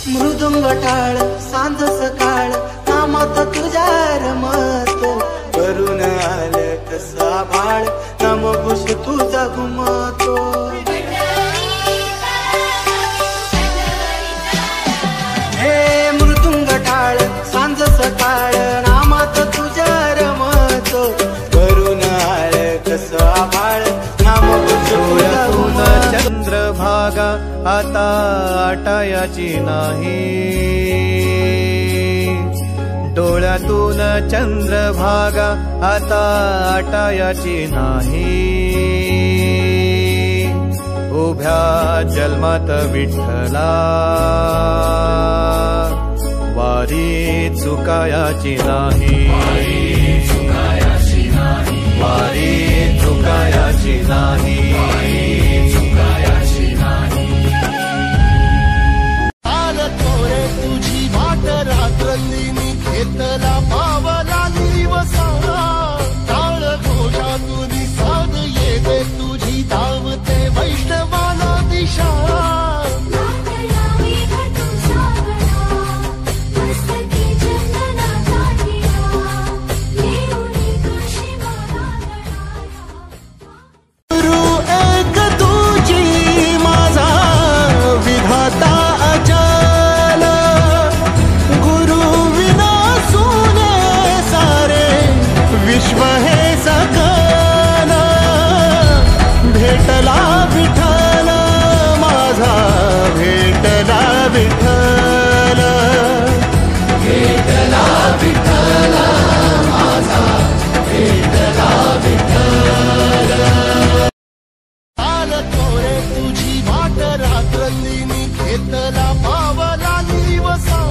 मृदुंग टाळ सांज सकाळ नामात तुझ्या रमतो करून आलं कसा बाळ नामघोष तुझा घुमतो हे मृदुंग टाळ सांज सकाळ नामात तुझ्या रमतो करून आलं कसा बाळ नामघोष तुझा घुमतो चंद्रभागा आता आटायाची नाही डोळ्यातून चंद्रभागा आता आटायाची नाही उभ्या जन्मात विठ्ठला वारी चुकायाची नाही वारी चुकायाची नाही तुझी वाट रात्रंदिनी घेतला पावला दिवसा टाळ घोषातून साध येते तुझी धावते वैष्णवाला दिशा तुझी वाट रात्रंदिनी घेतला पावला दिवसा